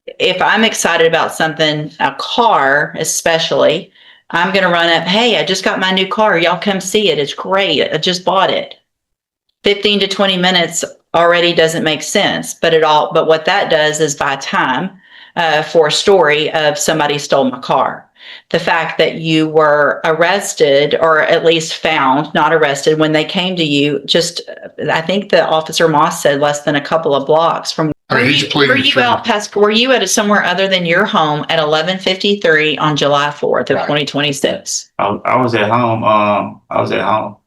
if I'm excited about something, a car especially, I'm going to run up, hey, I just got my new car. Y'all come see it. It's great. I just bought it. 15 to 20 minutes already doesn't make sense, but what that does is buy time for a story of somebody stole my car. The fact that you were arrested, or at least found, not arrested, when they came to you, I think the officer Moss said less than a couple of blocks from. Were you at somewhere other than your home at 11:53 on July 4th of 2026? I was at home. I was at home.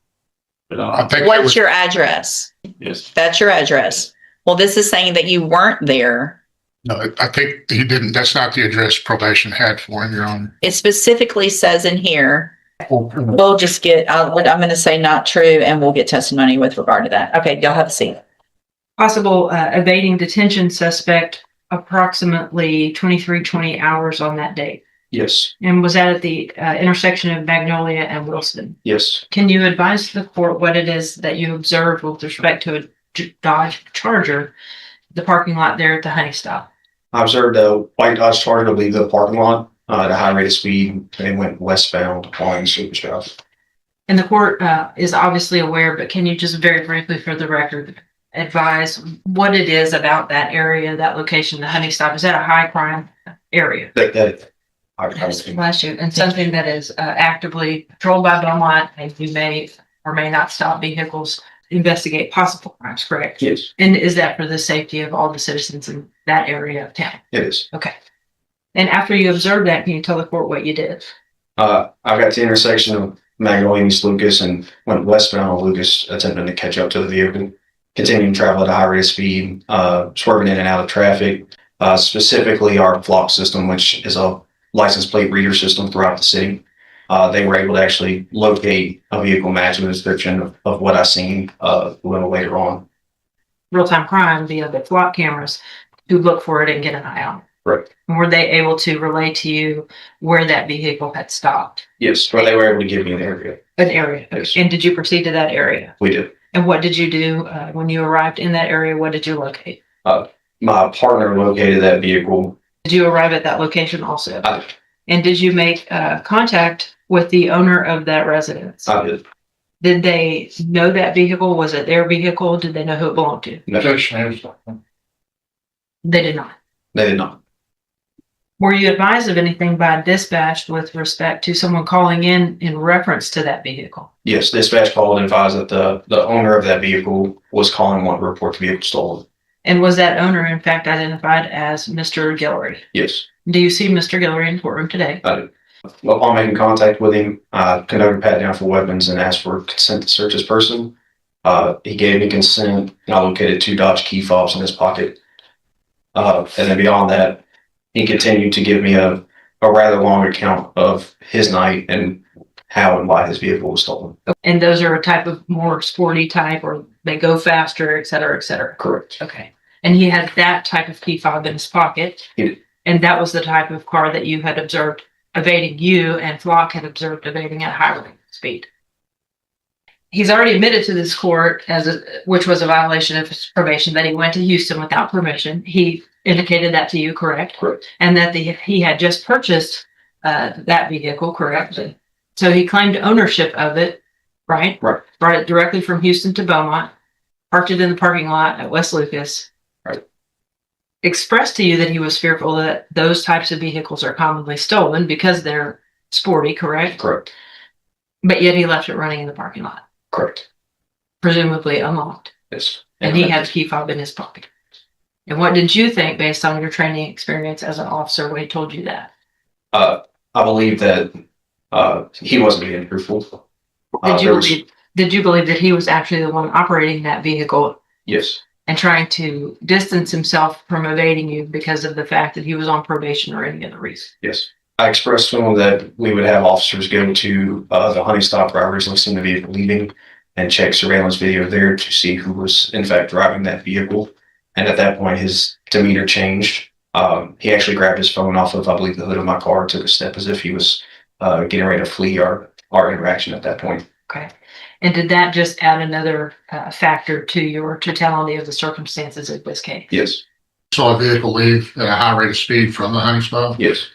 But, what's your address? Yes. That's your address. Well, this is saying that you weren't there. No, I think he didn't. That's not the address probation had for him, Your Honor. It specifically says in here, we'll just get, I'm going to say not true, and we'll get testimony with regard to that. Okay, y'all have a seat. Possible evading detention suspect approximately 23:20 hours on that date. Yes. And was that at the intersection of Magnolia and Wilson? Yes. Can you advise the court what it is that you observed with respect to a Dodge Charger, the parking lot there at the Honey Stop? I observed a white Dodge Charger leave the parking lot at a high rate of speed and went westbound on Super Drive. And the court is obviously aware, but can you just very briefly, for the record, advise what it is about that area, that location, the Honey Stop? Is that a high crime area? Last year, and something that is actively patrolled by Beaumont, and you may or may not stop vehicles, investigate possible crimes, correct? Yes. And is that for the safety of all the citizens in that area of town? It is. Okay. And after you observed that, can you tell the court what you did? I got to the intersection of Magnolia and East Lucas and went westbound on Lucas, attempting to catch up to the vehicle, continuing to travel at a high rate of speed, swerving in and out of traffic, specifically our flock system, which is a license plate reader system throughout the city. They were able to actually locate a vehicle matching the description of what I seen a little later on. Real-time crime via the flock cameras to look for it and get an eye on it. Right. And were they able to relay to you where that vehicle had stopped? Yes, or they were able to give me an area. An area. Yes. And did you proceed to that area? We did. And what did you do when you arrived in that area? What did you locate? My partner located that vehicle. Did you arrive at that location also? I did. And did you make contact with the owner of that residence? I did. Did they know that vehicle? Was it their vehicle? Did they know who it belonged to? No. They did not. They did not. Were you advised of anything by dispatch with respect to someone calling in reference to that vehicle? Yes, dispatch called and advised that the owner of that vehicle was calling one to report the vehicle stolen. And was that owner in fact identified as Mr. Guillory? Yes. Do you see Mr. Guillory in courtroom today? I did. Upon making contact with him, I conducted a pat down for weapons and asked for consent to search his person. He gave me consent, and I located 2 Dodge key fobs in his pocket. And then beyond that, he continued to give me a rather long account of his night and how and why his vehicle was stolen. And those are a type of more sporty type, or they go faster, et cetera, et cetera. Correct. Okay. And he had that type of key fob in his pocket. He did. And that was the type of car that you had observed evading you, and Flock had observed evading at high rate of speed. He's already admitted to this court which was a violation of his probation, that he went to Houston without permission. He indicated that to you, correct? Correct. And that he had just purchased that vehicle, correct? So he claimed ownership of it, right? Right. Brought it directly from Houston to Beaumont, parked it in the parking lot at West Lucas. Right. Expressed to you that he was fearful that those types of vehicles are commonly stolen because they're sporty, correct? Correct. But yet he left it running in the parking lot. Correct. Presumably unlocked. Yes. And he had the key fob in his pocket. And what did you think based on your training experience as an officer when he told you that? I believe that he wasn't being truthful. Did you believe that he was actually the one operating that vehicle? Yes. And trying to distance himself from evading you because of the fact that he was on probation or any other reason? Yes. I expressed to him that we would have officers go to the Honey Stop where I originally seen the vehicle leaving and check surveillance video there to see who was in fact driving that vehicle. And at that point, his demeanor changed. He actually grabbed his phone off of, I believe, the hood of my car, took a step as if he was getting ready to flee our interaction at that point. Okay. And did that just add another factor to your totality of the circumstances of this case? Yes. saw a vehicle leave at a high rate of speed from the hunting spot? Yes.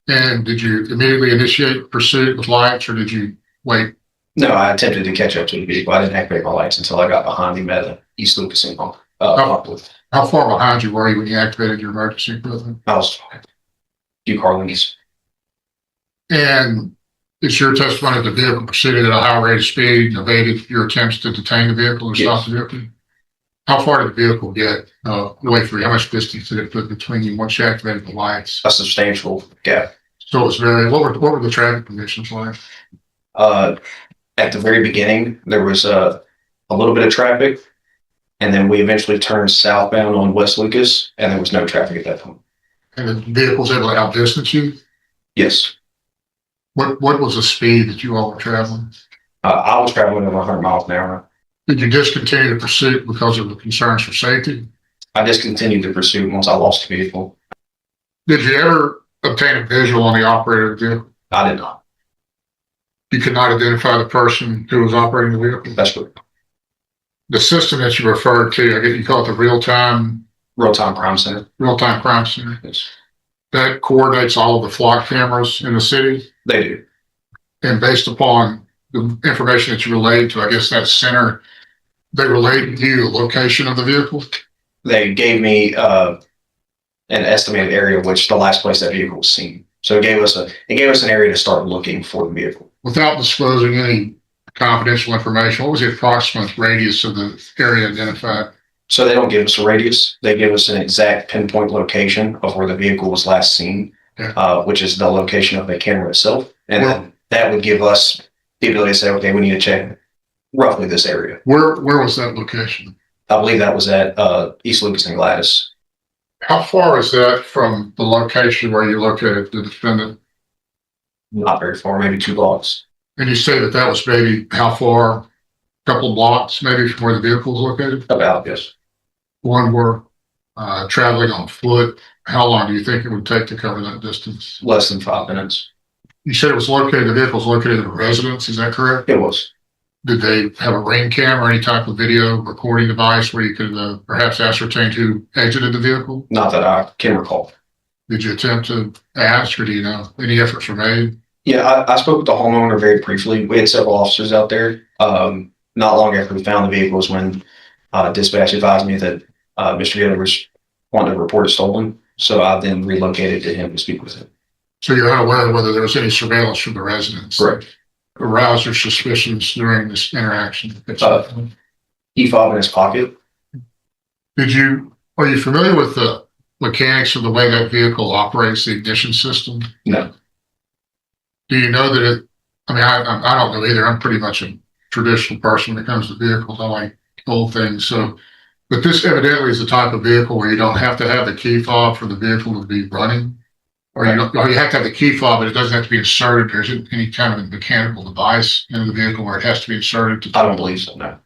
And did you immediately initiate pursuit with lights or did you wait? No, I attempted to catch up to the vehicle. I didn't activate my lights until I got behind him at East Lucas and Parkwood. How far behind you were you when you activated your emergency equipment? I was a few car lengths. And it's your testimony that the vehicle proceeded at a high rate of speed and evaded your attempts to detain the vehicle or stop the vehicle? How far did the vehicle get away from you? How much distance did it put between you once you activated the lights? A substantial gap. So it was what were the traffic conditions like? At the very beginning, there was a little bit of traffic, and then we eventually turned southbound on West Lucas, and there was no traffic at that point. And the vehicle was able to outdistance you? Yes. What was the speed that you all were traveling? I was traveling over 100 miles an hour. Did you discontinue the pursuit because of the concerns for safety? I discontinued the pursuit once I lost the vehicle. Did you ever obtain a visual on the operator of the vehicle? I did not. You could not identify the person who was operating the vehicle? That's correct. The system that you referred to, I guess you call it the real-time Crime center. crime center. Yes. That coordinates all of the flock cameras in the city. They do. And based upon the information that you relayed to, I guess that center, they relayed to you the location of the vehicle. They gave me an estimated area which the last place that vehicle was seen. So it gave us an area to start looking for the vehicle. Without disclosing any confidential information, what was the approximate radius of the area identified? So they don't give us a radius. They give us an exact pinpoint location of where the vehicle was last seen, which is the location of the camera itself. And then that would give us the ability to say, okay, we need to check roughly this area. Where was that location? I believe that was at East Lucas and Gladys. How far is that from the location where you located the defendant? Not very far, maybe 2 blocks. And you say that was maybe how far? A couple of blocks maybe from where the vehicle was located? About, yes. One were traveling on foot. How long do you think it would take to cover that distance? Less than 5 minutes. You said the vehicle was located at a residence, is that correct? It was. Did they have a ring cam or any type of video recording device where you could perhaps ascertain who exited the vehicle? Not that I can recall. Did you attempt to ask, or do you know any efforts were made? Yeah, I spoke with the homeowner very briefly. We had several officers out there. Not long after we found the vehicle was when dispatch advised me that Mr. Gill was wanting to report it stolen. So I then relocated to him to speak with him. So you're unaware of whether there was any surveillance from the residence? Correct. Aroused your suspicions during this interaction? Key fob in his pocket. Are you familiar with the mechanics of the way that vehicle operates, the ignition system? No. Do you know that I don't know either. I'm pretty much a traditional person when it comes to vehicles. I like old things. But this evidently is the type of vehicle where you don't have to have the key fob for the vehicle to be running. Or you have to have the key fob, but it doesn't have to be inserted. There isn't any kind of a mechanical device in the vehicle where it has to be inserted. I don't believe so, no.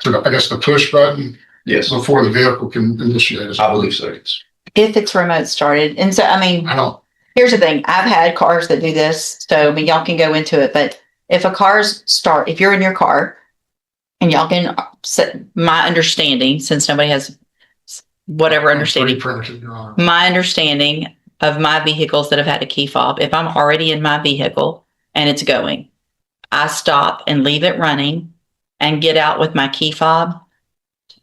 So I guess the push button Yes. before the vehicle can initiate it. I believe so, yes. If it's remote started. And so, here's the thing. I've had cars that do this. So, y'all can go into it. But if if you're in your car and y'all can set my understanding, since nobody has whatever understanding, my understanding of my vehicles that have had a key fob, if I'm already in my vehicle and it's going, I stop and leave it running and get out with my key fob.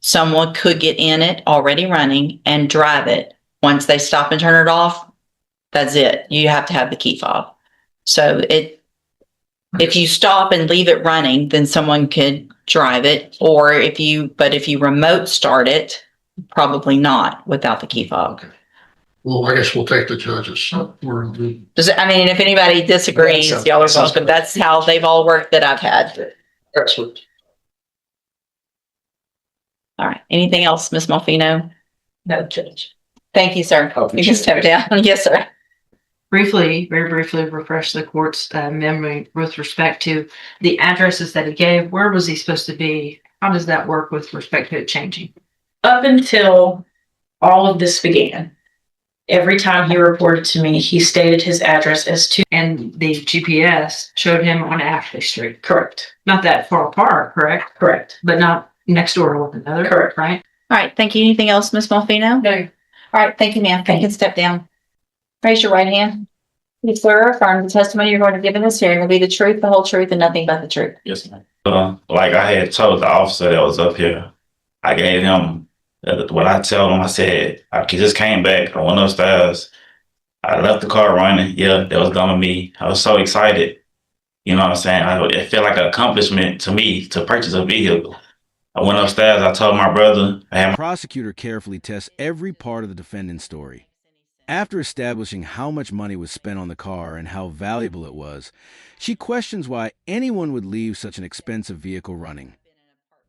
Someone could get in it already running and drive it. Once they stop and turn it off, that's it. You have to have the key fob. So if you stop and leave it running, then someone could drive it. Or if you remote start it, probably not without the key fob. Okay. Well, I guess we'll take the judges. If anybody disagrees, y'all are welcome. That's how they've all worked that I've had. Excellent. All right. Anything else, Ms. Malfino? No, Judge. Thank you, sir. You can step down. Yes, sir. Very briefly refresh the court's memory with respect to the addresses that he gave. Where was he supposed to be? How does that work with respect to it changing? Up until all of this began, every time he reported to me, he stated his address as 2. And the GPS showed him on Ashley Street. Correct. Not that far apart, correct? Correct. But not next door to one another. Correct. Right? All right. Thank you. Anything else, Ms. Malfino? No. All right, thank you, ma'am. You can step down. Raise your right hand. You swear or affirm the testimony you're going to give in this hearing will be the truth, the whole truth, and nothing but the truth. Yes, ma'am. Like I had told the officer that was up here, I gave him what I told him. I said, I just came back. I went upstairs. I left the car running. Yeah, that was done with me. I was so excited. You know what I'm saying? It felt like an accomplishment to me to purchase a vehicle. I went upstairs. I told my brother. The prosecutor carefully tests every part of the defendant's story. After establishing how much money was spent on the car and how valuable it was, she questions why anyone would leave such an expensive vehicle running.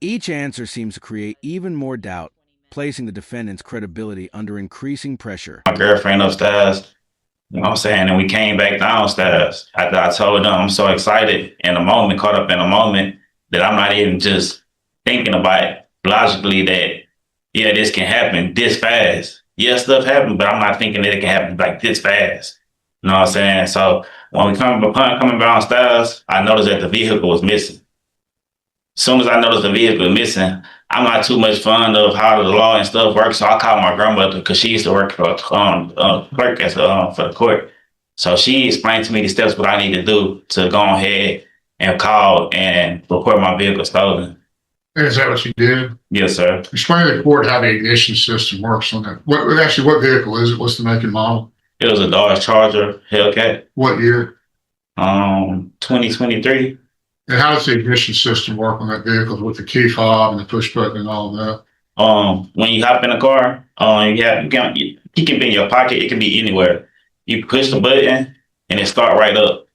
Each answer seems to create even more doubt, placing the defendant's credibility under increasing pressure. My girlfriend upstairs, you know what I'm saying? And we came back downstairs. I told them I'm so excited in the moment, caught up in the moment, that I'm not even just thinking about it logically that, yeah, this can happen this fast. Yeah, stuff happened, but I'm not thinking that it can happen like this fast. You know what I'm saying? So when we coming downstairs, I noticed that the vehicle was missing. As soon as I noticed the vehicle was missing, I'm not too much fond of how the law and stuff works. So I called my grandmother because she used to work for clerk as for the court. So she explained to me the steps what I need to do to go ahead and call and report my vehicle stolen. Is that what you did? Yes, sir. Explain to the court how the ignition system works on that. What vehicle is it? What's the make and model? It was a Dodge Charger Hellcat. What year? 2023. And how does the ignition system work on that vehicle with the key fob and the push button and all of that? When you hop in the car, it can be in your pocket. It can be anywhere. You push the button and it start right up.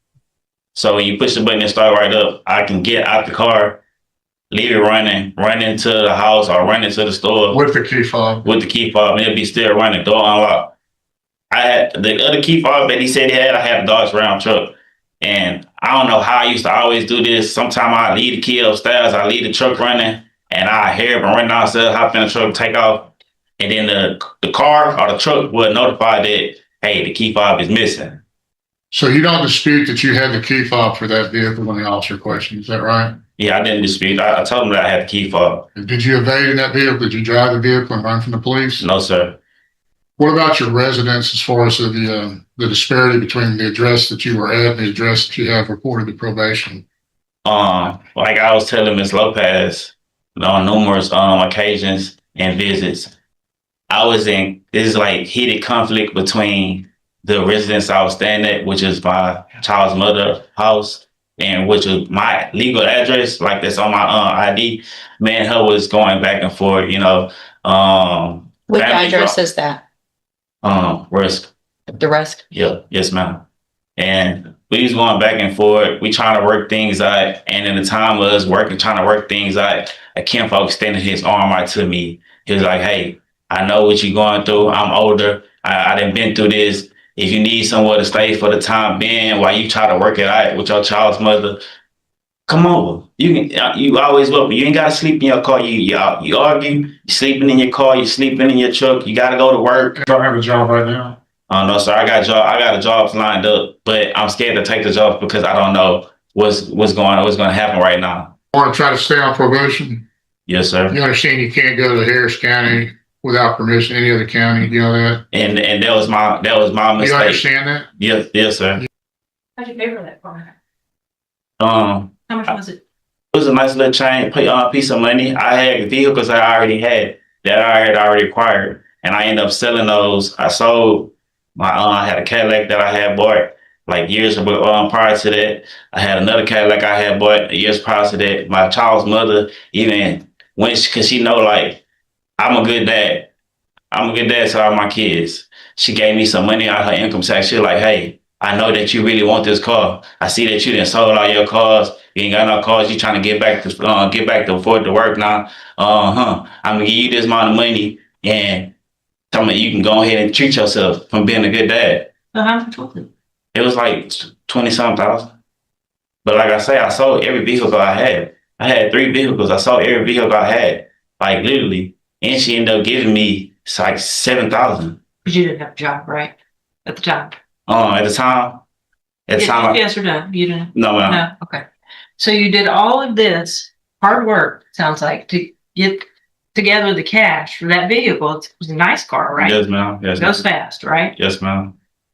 So when you push the button and start right up, I can get out the car, leave it running, run into the house or run into the store With the key fob. with the key fob, and it'll be still running, door unlocked. I had the other key fob that he said he had. I had a Dodge Ram truck, and I don't know how I used to always do this. Sometimes I leave the key upstairs, I leave the truck running, and I hear it run downstairs, hop in the truck, take off, and then the car or the truck would notify that, hey, the key fob is missing. So you don't dispute that you had the key fob for that vehicle when the officer questioned, is that right? Yeah, I didn't dispute. I told him that I had the key fob. Did you evade in that vehicle? Did you drive the vehicle and run from the police? No, sir. What about your residence as far as the disparity between the address that you were at and the address that you have reported to probation? Like I was telling Ms. Lopez on numerous occasions and visits, this is like heated conflict between the residence I was staying at, which is my child's mother's house, and which is my legal address, like that's on my ID. Me and her was going back and forth, you know. Which address is that? Risk. The rest? Yeah, yes, ma'am. And we was going back and forth. We trying to work things out. And in the time of us trying to work things out, a kinfolk extended his arm out to me. He was like, hey, I know what you're going through. I'm older. I done been through this. If you need somewhere to stay for the time being while you try to work it out with your child's mother, come over. You always welcome. You ain't gotta sleep in your car. You argue, you're sleeping in your car, you're sleeping in your truck, you gotta go to work. You don't have a job right now? No, sir. I got a job lined up, but I'm scared to take the job because I don't know what's gonna happen right now. Want to try to stay on probation? Yes, sir. You understand you can't go to Harris County without permission, any other county, you know that? And that was my mistake. You understand that? Yes, sir. How'd you pay for that car? How much was it? It was a nice little piece of money. I had vehicles I already had that I had already acquired, and I ended up selling those. I sold I had a Cadillac that I had bought like years prior to that. I had another Cadillac I had bought years prior to that. My child's mother even went because she know like I'm a good dad. I'm a good dad to all my kids. She gave me some money out of her income tax. She was like, hey, I know that you really want this car. I see that you done sold all your cars. You ain't got no cars. You trying to get back to afford to work now. I'm gonna give you this amount of money and tell me you can go ahead and treat yourself from being a good dad. So how much was it? It was like 20-something thousand. But like I say, I sold every vehicle I had. I had 3 vehicles. I sold every vehicle I had, like literally. And she ended up giving me like $7,000. Because you didn't have a job, right? At the time. At the time. Yes or no? You didn't? No, ma'am. No. Okay. So you did all of this hard work, sounds like, to together the cash for that vehicle. It was a nice car, right? Yes, ma'am. Yes, It goes ma'am. fast, right? Yes, ma'am.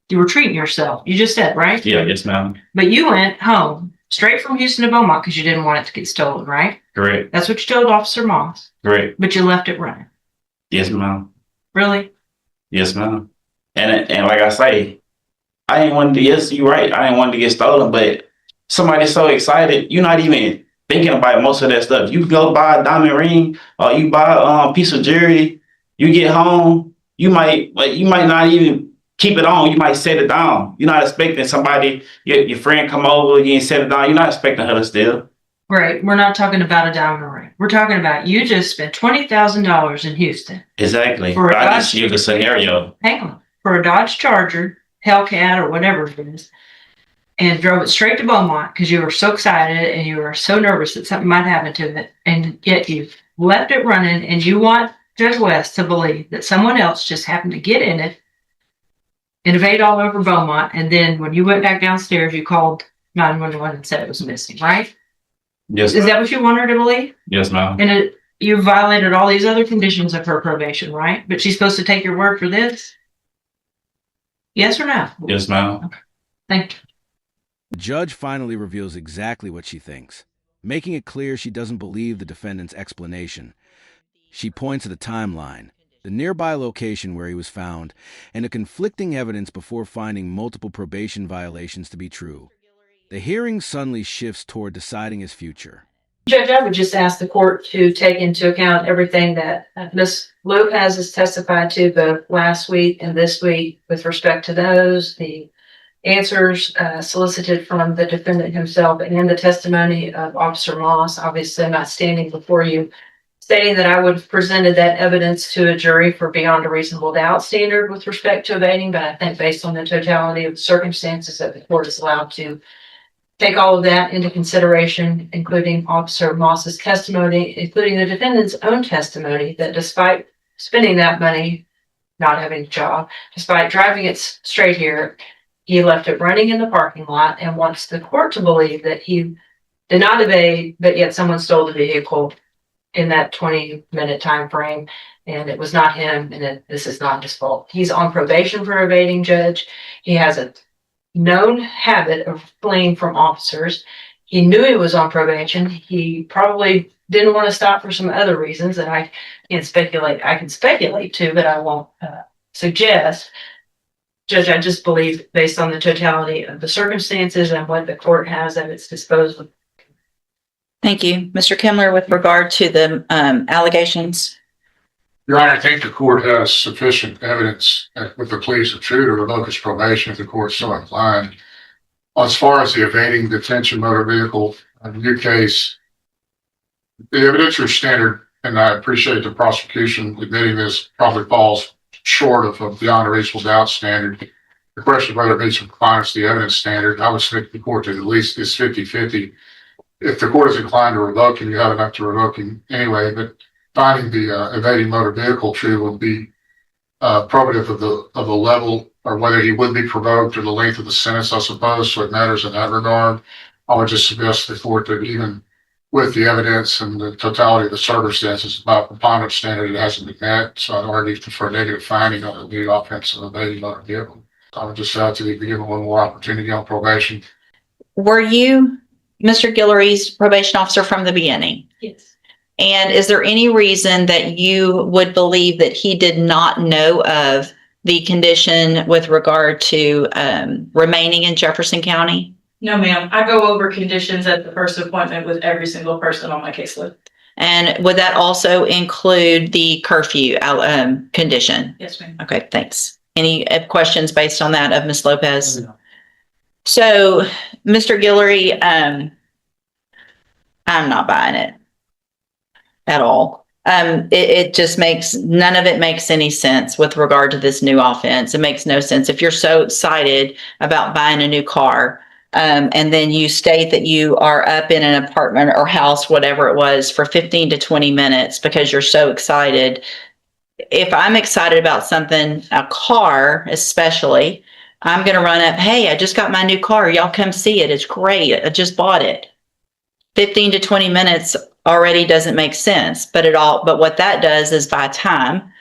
You were treating yourself. You just said, right? Yeah, yes, ma'am. But you went home straight from Houston to Beaumont because you didn't want it to get stolen, right? Correct. That's what you told Officer Moss. Correct. But you left it running. Yes, ma'am. Really? Yes, ma'am. And like I say, I ain't wanted to. Yes, you're right. I ain't wanted to get stolen, but somebody's so excited, you're not even thinking about most of that stuff. You go buy a diamond ring, or you buy a piece of jewelry. You get home, you might not even keep it on. You might set it down. You're not expecting somebody, your friend come over, you ain't set it down. You're not expecting her to steal. Right. We're not talking about a diamond ring. We're talking about you just spent $20,000 in Houston. Exactly. For a I Dodge- just give the scenario. Hang on. For a Dodge Charger, Hellcat, or whatever it is, and drove it straight to Beaumont because you were so excited and you were so nervous that something might happen to it. And yet you've left it running, and you want Judge West to believe that someone else just happened to get in it, invade all over Beaumont, and then when you went back downstairs, you called 911 and said it was missing, right? Yes, Is ma'am. that what you want her to believe? Yes, ma'am. And you violated all these other conditions of her probation, right? But she's supposed to take your word for this? Yes or no? Yes, ma'am. Thank you. The judge finally reveals exactly what she thinks, making it clear she doesn't believe the defendant's explanation. She points to the timeline, the nearby location where he was found, and the conflicting evidence before finding multiple probation violations to be true. The hearing suddenly shifts toward deciding his future. Judge, I would just ask the court to take into account everything that Ms. Lopez has testified to both last week and this week with respect to those, the answers solicited from the defendant himself, and the testimony of Officer Moss. Obviously, I'm not standing before you stating that I would have presented that evidence to a jury for beyond a reasonable doubt standard with respect to evading, but I think based on the totality of the circumstances that the court is allowed to take all of that into consideration, including Officer Moss's testimony, including the defendant's own testimony, that despite spending that money, not having a job, despite driving it straight here, he left it running in the parking lot and wants the court to believe that he did not evade, but yet someone stole the vehicle in that 20-minute time frame, and it was not him, and this is not his fault. He's on probation for evading, Judge. He has a known habit of fleeing from officers. He knew he was on probation. He probably didn't want to stop for some other reasons that I can't speculate. I can speculate too, but I won't suggest. Judge, I just believe based on the totality of the circumstances and what the court has at its disposal. Thank you. Mr. Kimler, with regard to the allegations. Your Honor, I think the court has sufficient evidence with the plea of true to revoke his probation if the court's so inclined. As far as the evading detention motor vehicle, in your case, the evidentiary standard, and I appreciate the prosecution admitting this, probably falls short of a beyond a reasonable doubt standard. The question of whether it meets compliance to the evidence standard, I would submit the court to at least is 50-50. If the court is inclined to revoke him, you have enough to revoke him anyway, but finding the evading motor vehicle true would be probative of the level or whether he would be provoked or the length of the sentence, I suppose. So it matters in that regard. I would just suggest to the court that even with the evidence and the totality of the circumstances about preponderance standard, it hasn't been met. So I'd argue for a negative finding on the offense of evading motor vehicle. I would just ask to be given one more opportunity on probation. Were you Mr. Guillory's probation officer from the beginning? Yes. And is there any reason that you would believe that he did not know of the condition with regard to remaining in Jefferson County? No, ma'am. I go over conditions at the first appointment with every single person on my caseload. And would that also include the curfew condition? Yes, ma'am. Okay, thanks. Any questions based on that of Ms. Lopez? No. So, Mr. Guillory, I'm not buying it at all. It just none of it makes any sense with regard to this new offense. It makes no sense. If you're so excited about buying a new car, and then you state that you are up in an apartment or house, whatever it was, for 15 to 20 minutes because you're so excited. If I'm excited about something, a car especially, I'm going to run up, hey, I just got my new car. Y'all come see it. It's great. I just bought it. 15 to 20 minutes already doesn't make sense. But what that does is buy time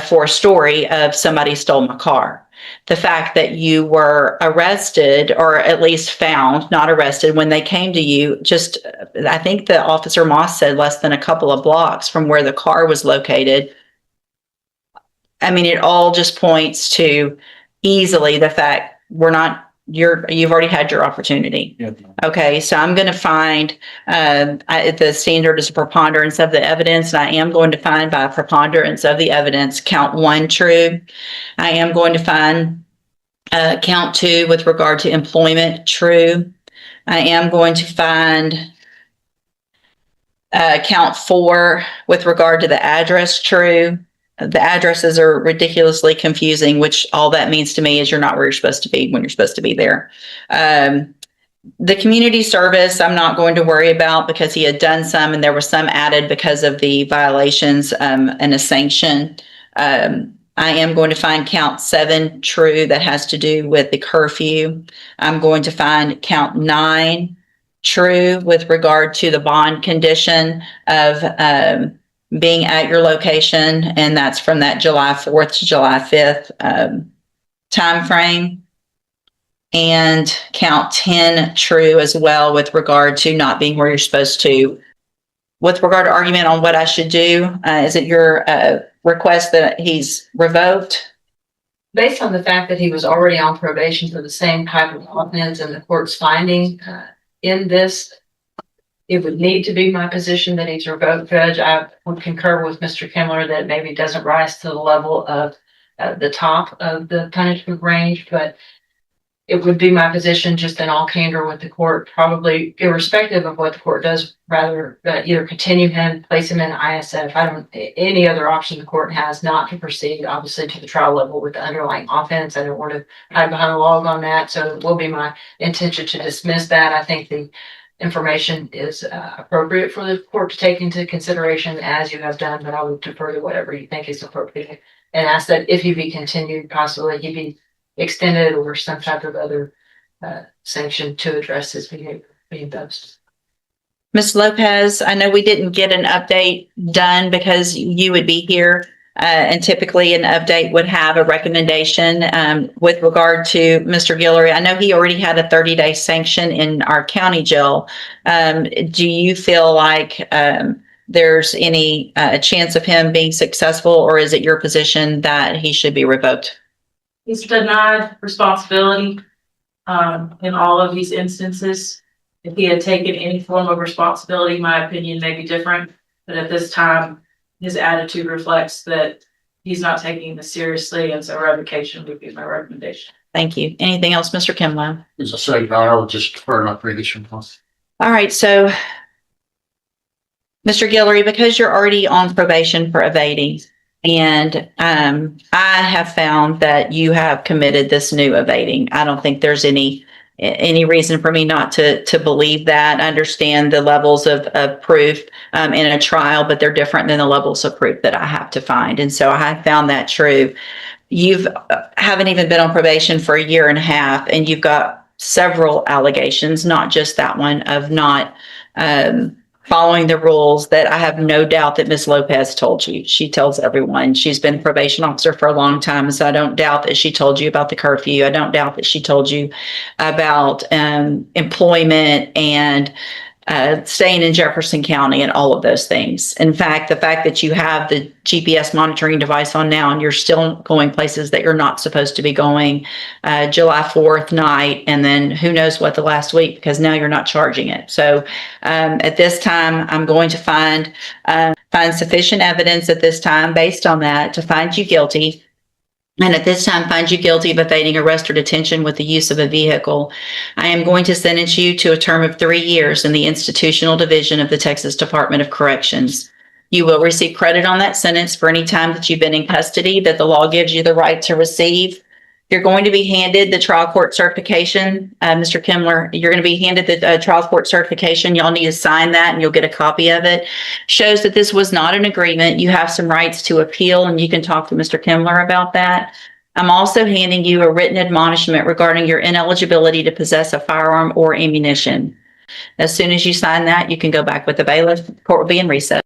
for a story of somebody stole my car. The fact that you were arrested, or at least found, not arrested, when they came to you, I think the officer Moss said less than a couple of blocks from where the car was located. I mean, it all just points to easily the fact you've already had your opportunity. Yeah. Okay, so I'm going to find, the standard is a preponderance of the evidence, and I am going to find by preponderance of the evidence, count 1 true. I am going to find count 2 with regard to employment true. I am going to find count 4 with regard to the address true. The addresses are ridiculously confusing, which all that means to me is you're not where you're supposed to be when you're supposed to be there. The community service, I'm not going to worry about because he had done some and there was some added because of the violations and a sanction. I am going to find count 7 true that has to do with the curfew. I'm going to find count 9 true with regard to the bond condition of being at your location, and that's from that July 4th to July 5th time frame. And count 10 true as well with regard to not being where you're supposed to. With regard to argument on what I should do, is it your request that he's revoked? Based on the fact that he was already on probation for the same type of offense and the court's finding in this, it would need to be my position that he's revoked, Judge. I would concur with Mr. Kimmler that maybe doesn't rise to the level of the top of the punishment range, but it would be my position, just in all candor with the court, probably irrespective of what the court does, rather either continue him, place him in ISF. Any other option the court has not to proceed, obviously, to the trial level with the underlying offense. I don't want to hide behind a log on that. So it will be my intention to dismiss that. I think the information is appropriate for the court to take into consideration as you have done, but I would defer to whatever you think is appropriate and ask that if he be continued, possibly he be extended or some type of other sanction to address his behavior being dosed. Ms. Lopez, I know we didn't get an update done because you would be here. And typically an update would have a recommendation with regard to Mr. Guillory. I know he already had a 30-day sanction in our county jail. Do you feel like there's any chance of him being successful, or is it your position that he should be revoked? He's denied responsibility in all of these instances. If he had taken any form of responsibility, my opinion may be different. But at this time, his attitude reflects that he's not taking this seriously, and so revocation would be my recommendation. Thank you. Anything else, Mr. Kimlow? As I said, no, I would just defer my previous response. All right, so Mr. Guillory, because you're already on probation for evading, and I have found that you have committed this new evading. I don't think there's any reason for me not to believe that. I understand the levels of proof in a trial, but they're different than the levels of proof that I have to find. And so I have found that true. You haven't even been on probation for a year and a half, and you've got several allegations, not just that one, of not following the rules that I have no doubt that Ms. Lopez told you. She tells everyone. She's been a probation officer for a long time, so I don't doubt that she told you about the curfew. I don't doubt that she told you about employment and staying in Jefferson County and all of those things. In fact, the fact that you have the GPS monitoring device on now and you're still going places that you're not supposed to be going, July 4th night, and then who knows what the last week, because now you're not charging it. So at this time, I'm going to find sufficient evidence at this time based on that to find you guilty. And at this time, find you guilty of evading arrest or detention with the use of a vehicle. I am going to sentence you to a term of 3 years in the institutional division of the Texas Department of Corrections. You will receive credit on that sentence for any time that you've been in custody that the law gives you the right to receive. You're going to be handed the trial court certification. Mr. Kimmler, you're going to be handed the trial court certification. Y'all need to sign that and you'll get a copy of it. Shows that this was not an agreement. You have some rights to appeal and you can talk to Mr. Kimmler about that. I'm also handing you a written admonishment regarding your ineligibility to possess a firearm or ammunition. As soon as you sign that, you can go back with the bailiff. Court will be in recess.